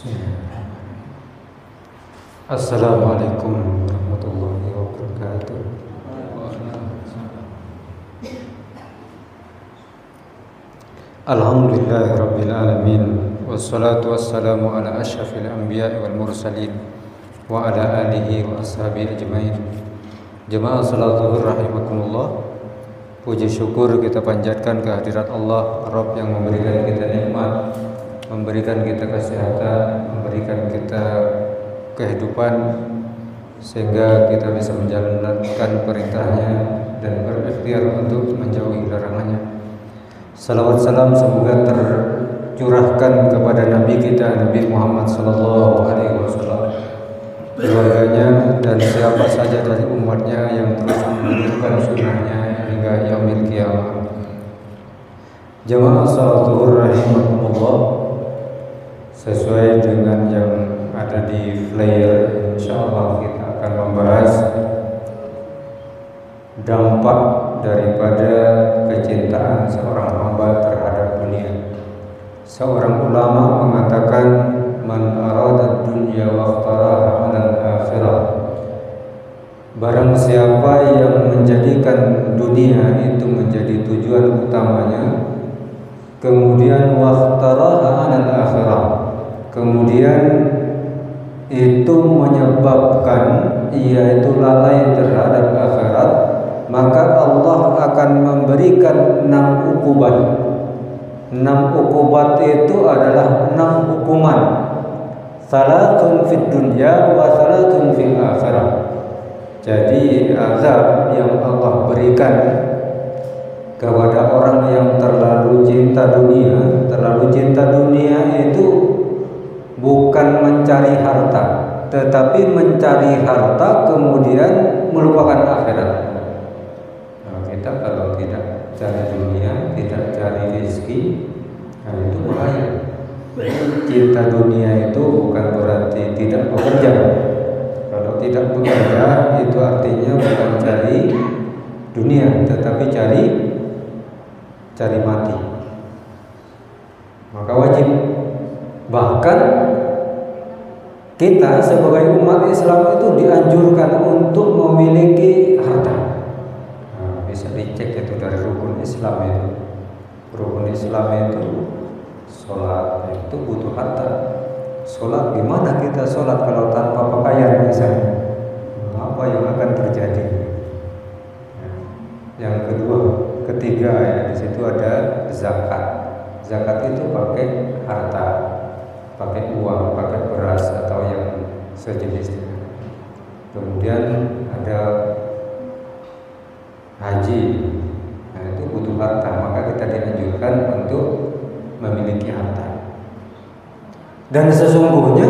Bismillahirrahmanirrahim. Assalamualaikum warahmatullahi wabarakatuh. Alhamdulillahirabbil alamin wassalatu wassalamu ala asyrafil anbiya'i wal mursalin wa ala alihi wa ashabihi ajmain. Jemaah salat zuhur rahimakumullah. Puji syukur kita panjatkan kehadirat Allah, Rabb yang memberikan kita nikmat, memberikan kita kesehatan, memberikan kita kehidupan sehingga kita bisa menjalankan perintahnya dan berikhtiar untuk menjauhi larangannya. Salawat salam semoga tercurahkan kepada Nabi kita Nabi Muhammad sallallahu alaihi wasallam, keluarganya dan siapa saja dari umatnya yang terus menunjukkan sunnahnya hingga yaumil qiyamah. Jamaah salat zuhur rahimakumullah, sesuai dengan yang ada di flyer, insyaallah kita akan membahas dampak daripada kecintaan seorang hamba terhadap dunia. Seorang ulama mengatakan, man arada dunya wa ikhtaraha 'ala al-akhirah. Barang siapa yang menjadikan dunia itu menjadi tujuan utamanya, kemudian wa ikhtaraha 'ala al-akhirah, kemudian itu menyebabkan ia itu lalai terhadap akhirat, maka Allah akan memberikan 6 ukubat. 6 ukubat itu adalah 6 hukuman. Salatun fid dunya wa salatun fil akhirah. Jadi azab yang Allah berikan kepada orang yang terlalu cinta dunia. Terlalu cinta dunia itu bukan mencari harta, tetapi mencari harta kemudian melupakan akhirat. Kita kalau tidak cari dunia, tidak cari rezeki, itu bahaya. Cinta dunia itu bukan berarti tidak bekerja. Kalau tidak bekerja itu artinya bukan cari dunia, tetapi cari mati. Maka wajib, bahkan kita sebagai umat Islam itu dianjurkan untuk memiliki harta. Bisa dicek itu dari rukun Islam itu. Rukun Islam itu sholat itu butuh harta. Sholat gimana kita sholat kalau tanpa pakaian misalnya? Apa yang akan terjadi? Yang kedua, ketiga ya, di situ ada zakat. Zakat itu pakai harta, pakai uang, pakai beras atau yang sejenisnya. Kemudian ada haji, nah itu butuh harta, maka kita dianjurkan untuk memiliki harta. Dan sesungguhnya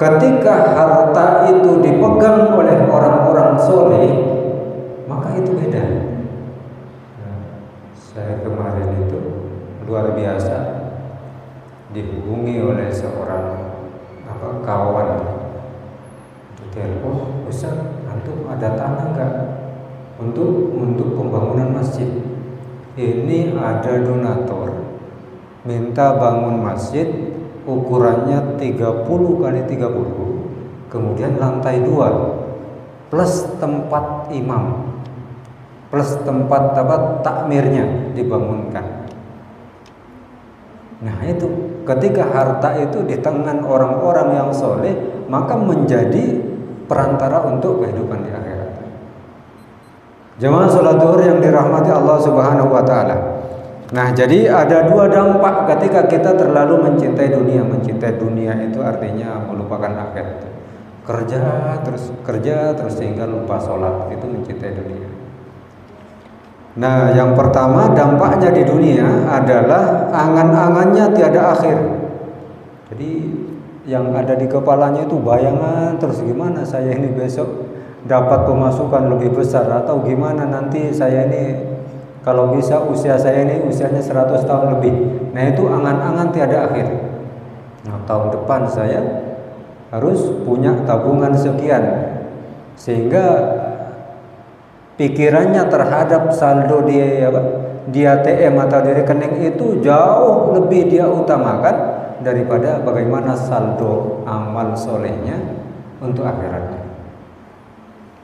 ketika harta itu dipegang oleh orang-orang soleh, maka itu beda. Nah, saya kemarin itu luar biasa dihubungi oleh seorang kawan, itu telepon, Ustaz, antum ada tanah enggak untuk pembangunan masjid? Ini ada donator minta bangun masjid ukurannya 30 kali 30, kemudian lantai 2 plus tempat imam plus tempat takmirnya dibangunkan. Nah itu ketika harta itu di tangan orang-orang yang soleh, maka menjadi perantara untuk kehidupan di akhirat. Jemaah salat zuhur yang dirahmati Allah Subhanahu wa taala. Nah, jadi ada 2 dampak ketika kita terlalu mencintai dunia. Mencintai dunia itu artinya melupakan akhirat. Kerja terus sehingga lupa sholat, itu mencintai dunia. Nah, yang pertama dampaknya di dunia adalah angan-angannya tiada akhir. Jadi yang ada di kepalanya itu bayangan terus, gimana saya ini besok dapat pemasukan lebih besar, atau gimana nanti saya ini kalau bisa usia saya ini usianya 100 tahun lebih. Nah itu angan-angan tiada akhir. Nah tahun depan saya harus punya tabungan sekian, sehingga pikirannya terhadap saldo di ATM atau di rekening itu jauh lebih dia utamakan daripada bagaimana saldo amal solehnya untuk akhiratnya.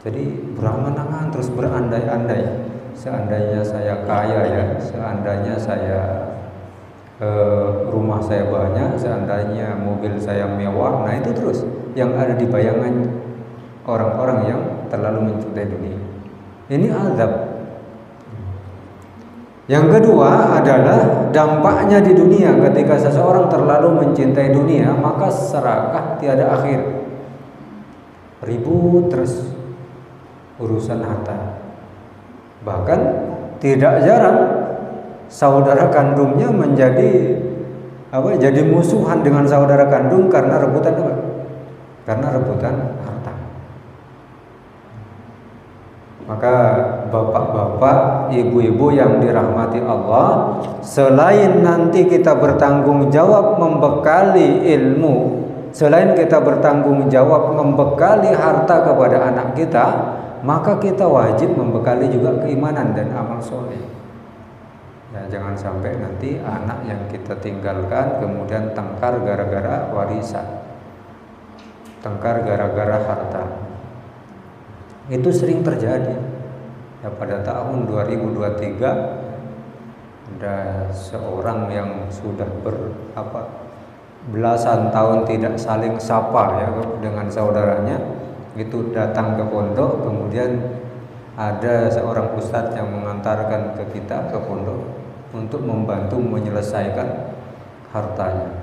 Jadi berangan-angan terus berandai-andai, seandainya saya kaya ya, seandainya saya rumah saya banyak, seandainya mobil saya mewah. Nah itu terus yang ada di bayangan orang-orang yang terlalu mencintai dunia. Ini azab. Yang kedua adalah dampaknya di dunia. Ketika seseorang terlalu mencintai dunia, maka serakah tiada akhir, ribut terus urusan harta. Bahkan tidak jarang saudara kandungnya jadi musuhan dengan saudara kandung karena rebutan apa? Karena rebutan harta. Maka bapak-bapak, ibu-ibu yang dirahmati Allah, selain nanti kita bertanggung jawab membekali ilmu, selain kita bertanggung jawab membekali harta kepada anak kita, maka kita wajib membekali juga keimanan dan amal soleh. Ya, jangan sampai nanti anak yang kita tinggalkan kemudian tengkar gara-gara warisan, tengkar gara-gara harta. Itu sering terjadi. Ya, pada tahun 2023 ada seorang yang sudah belasan tahun tidak saling sapa ya dengan saudaranya, itu datang ke pondok, kemudian ada seorang ustadz yang mengantarkan ke kita ke pondok untuk membantu menyelesaikan hartanya.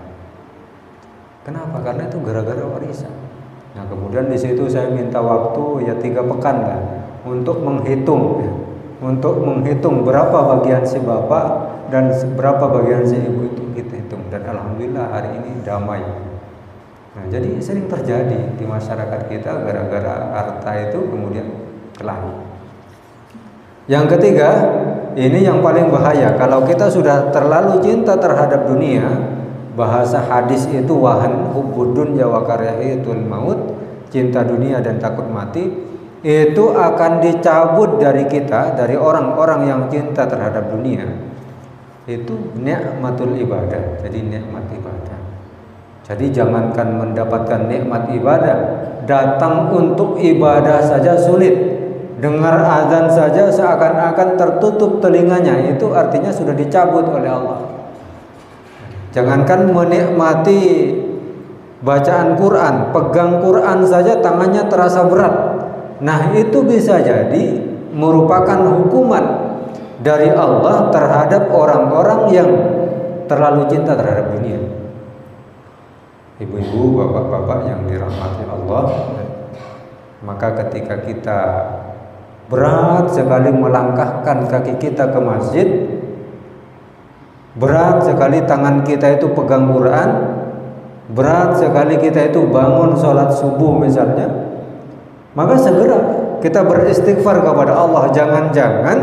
Kenapa? Karena itu gara-gara warisan. Nah kemudian di situ saya minta waktu ya 3 pekan lah untuk menghitung berapa bagian si bapak dan berapa bagian si ibu, itu kita hitung, dan alhamdulillah hari ini damai. Nah jadi sering terjadi di masyarakat kita gara-gara harta itu kemudian kelahi. Yang ketiga, ini yang paling bahaya. Kalau kita sudah terlalu cinta terhadap dunia, bahasa hadis itu wahan hubbud dunya wa karahiyatul maut, cinta dunia dan takut mati, itu akan dicabut dari kita, dari orang-orang yang cinta terhadap dunia. Itu nikmatul ibadah. Jadi nikmat ibadah. Jadi jangankan mendapatkan nikmat ibadah, datang untuk ibadah saja sulit. Dengar azan saja seakan-akan tertutup telinganya, itu artinya sudah dicabut oleh Allah. Jangankan menikmati bacaan Quran, pegang Quran saja tangannya terasa berat. Nah itu bisa jadi merupakan hukuman dari Allah terhadap orang-orang yang terlalu cinta terhadap dunia. Ibu-ibu, bapak-bapak yang dirahmati Allah, maka ketika kita berat sekali melangkahkan kaki kita ke masjid, berat sekali tangan kita itu pegang Quran, berat sekali kita itu bangun sholat subuh misalnya, maka segera kita beristighfar kepada Allah. Jangan-jangan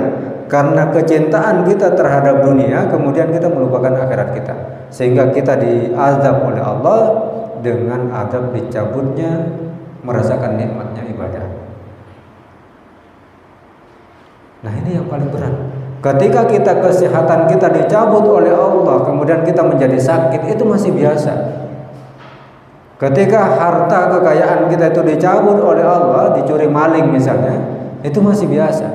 karena kecintaan kita terhadap dunia kemudian kita melupakan akhirat kita, sehingga kita diazab oleh Allah dengan azab dicabutnya merasakan nikmatnya ibadah. Nah ini yang paling berat. Ketika kesehatan kita dicabut oleh Allah, kemudian kita menjadi sakit, itu masih biasa. Ketika harta kekayaan kita itu dicabut oleh Allah, dicuri maling misalnya, itu masih biasa.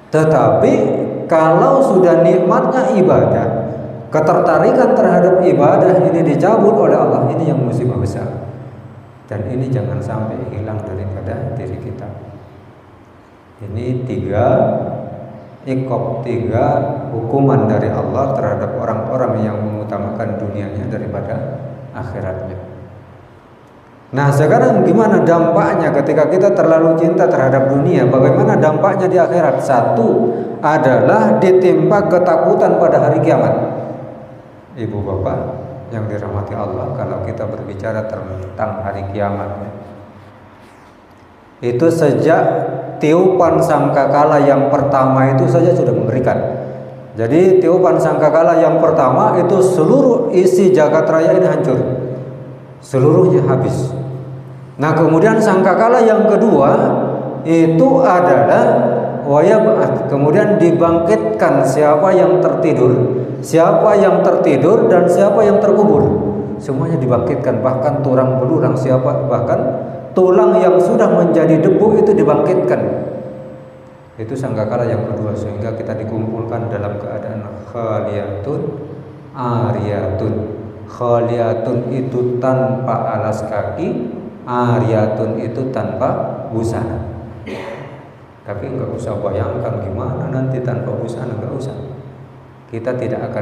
Tetapi kalau sudah nikmatnya ibadah, ketertarikan terhadap ibadah ini dicabut oleh Allah, ini yang musibah besar. Dan ini jangan sampai hilang daripada diri kita. Ini 3 hukuman dari Allah terhadap orang-orang yang mengutamakan dunianya daripada akhiratnya. Nah sekarang gimana dampaknya ketika kita terlalu cinta terhadap dunia? Bagaimana dampaknya di akhirat? 1 adalah ditimpa ketakutan pada hari kiamat. Ibu bapak yang dirahmati Allah, kalau kita berbicara tentang hari kiamat, itu sejak tiupan sangkakala yang pertama itu saja sudah mengerikan. Jadi tiupan sangkakala yang pertama itu seluruh isi jagat raya ini hancur, seluruhnya habis. Nah kemudian sangkakala yang kedua itu adalah wayab'ats, kemudian dibangkitkan siapa yang tertidur. siapa yang tertidur dan siapa yang terkubur, semuanya dibangkitkan. Bahkan tulang belulang, bahkan tulang yang sudah menjadi debu itu dibangkitkan. Itu sangkakala yang kedua, sehingga kita dikumpulkan dalam keadaan khaliyatun ariyatun. Khaliyatun itu tanpa alas kaki, ariyatun itu tanpa busana. Tapi nggak usah bayangkan gimana nanti tanpa busana, nggak usah. Kita tidak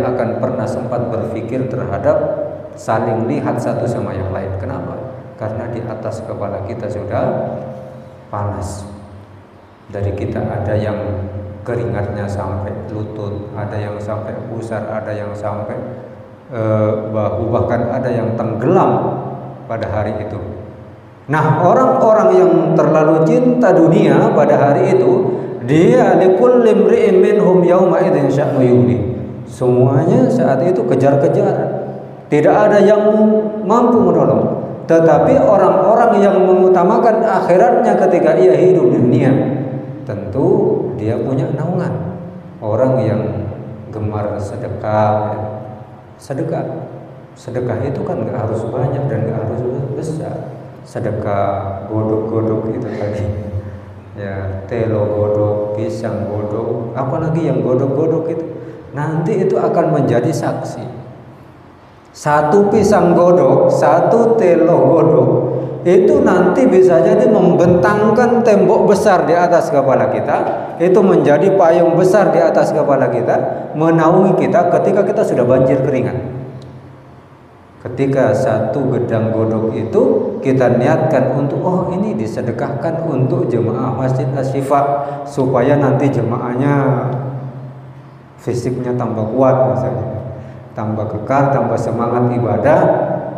akan pernah sempat berpikir terhadap saling lihat satu sama yang lain. Kenapa? Karena di atas kepala kita sudah panas. Dari kita ada yang keringatnya sampai lutut, ada yang sampai pusar, ada yang sampai bahu, bahkan ada yang tenggelam pada hari itu. Nah, orang-orang yang terlalu cinta dunia pada hari itu, dia likulli imri'in minhum yauma idzin sya'nu yughni. Semuanya saat itu kejar-kejaran. Tidak ada yang mampu menolong. Tetapi orang-orang yang mengutamakan akhiratnya ketika ia hidup di dunia, tentu dia punya naungan. Orang yang gemar sedekah. Sedekah itu kan nggak harus banyak dan nggak harus besar. Sedekah godok-godok itu tadi, ya, telo godok, pisang godok, apalagi yang godok-godok itu, nanti itu akan menjadi saksi. Satu pisang godok, satu telo godok, itu nanti bisa jadi membentangkan tembok besar di atas kepala kita, itu menjadi payung besar di atas kepala kita, menaungi kita ketika kita sudah banjir keringat. Ketika satu gedang godok itu kita niatkan untuk, oh ini disedekahkan untuk jemaah Masjid Asy-Syifa supaya nanti jemaahnya fisiknya tambah kuat misalnya, tambah kekal, tambah semangat ibadah,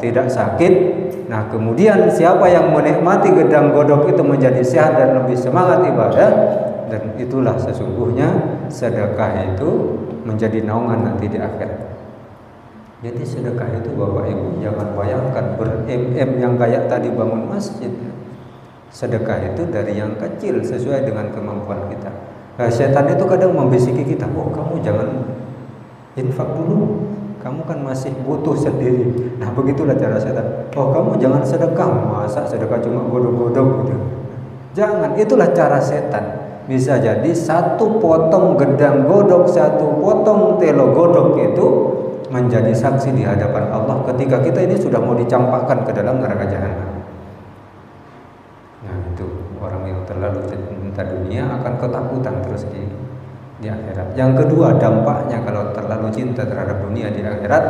tidak sakit. Nah, kemudian siapa yang menikmati gedang godok itu menjadi sehat dan lebih semangat ibadah, dan itulah sesungguhnya sedekah itu menjadi naungan nanti di akhirat. Jadi sedekah itu Bapak Ibu jangan bayangkan ber-M yang kayak tadi bangun masjid. Sedekah itu dari yang kecil sesuai dengan kemampuan kita. Nah, setan itu kadang membisiki kita, oh kamu jangan infak dulu, kamu kan masih butuh sendiri. Nah, begitulah cara setan. Oh, kamu jangan sedekah, masa sedekah cuma godok-godok gitu. Jangan, itulah cara setan. Bisa jadi satu potong gedang godok, satu potong telo godok itu menjadi saksi di hadapan Allah ketika kita ini sudah mau dicampakkan ke dalam neraka jahanam. Nah, itu orang yang terlalu cinta dunia akan ketakutan terus di akhirat. Yang kedua, dampaknya kalau terlalu cinta terhadap dunia di akhirat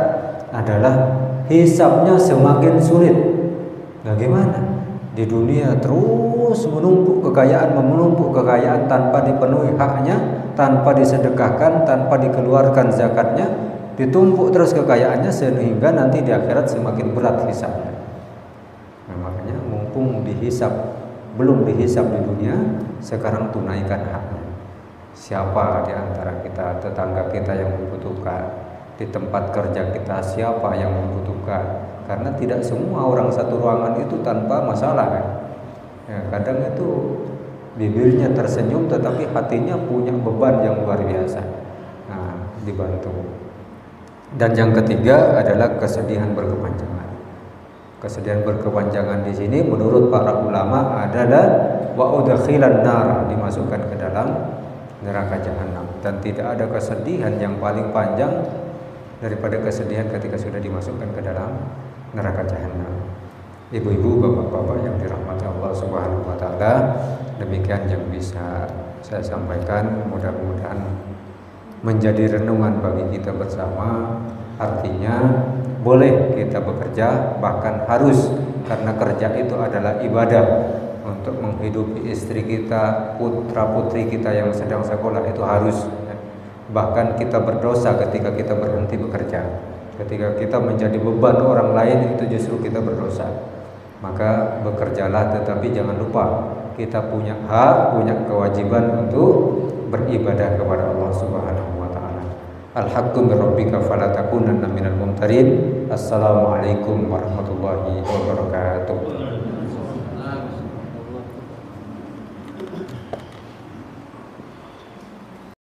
adalah hisabnya semakin sulit. Bagaimana? Di dunia terus menumpuk kekayaan tanpa dipenuhi haknya, tanpa disedekahkan, tanpa dikeluarkan zakatnya, ditumpuk terus kekayaannya sehingga nanti di akhirat semakin berat hisabnya. Nah, makanya mumpung belum dihisab di dunia, sekarang tunaikan haknya. Siapa di antara kita, tetangga kita yang membutuhkan, di tempat kerja kita siapa yang membutuhkan? Karena tidak semua orang satu ruangan itu tanpa masalah kan? Ya, kadang itu bibirnya tersenyum tetapi hatinya punya beban yang luar biasa. Nah, dibantu. Dan yang ketiga adalah kesedihan berkepanjangan. Kesedihan berkepanjangan di sini menurut para ulama adalah wa udkhilan nar, dimasukkan ke dalam neraka jahanam. Dan tidak ada kesedihan yang paling panjang daripada kesedihan ketika sudah dimasukkan ke dalam neraka jahanam. Ibu-ibu, bapak-bapak yang dirahmati Allah Subhanahu wa taala, demikian yang bisa saya sampaikan. Mudah-mudahan menjadi renungan bagi kita bersama. Artinya boleh kita bekerja, bahkan harus, karena kerja itu adalah ibadah untuk menghidupi istri kita, putra putri kita yang sedang sekolah itu harus. Bahkan kita berdosa ketika kita berhenti bekerja. Ketika kita menjadi beban orang lain, itu justru kita berdosa. Maka bekerjalah, tetapi jangan lupa kita punya hak, punya kewajiban untuk beribadah kepada Allah Subhanahu wa taala. Al-haqqu min rabbika fala takunanna minal mumtarin. Assalamualaikum warahmatullahi wabarakatuh.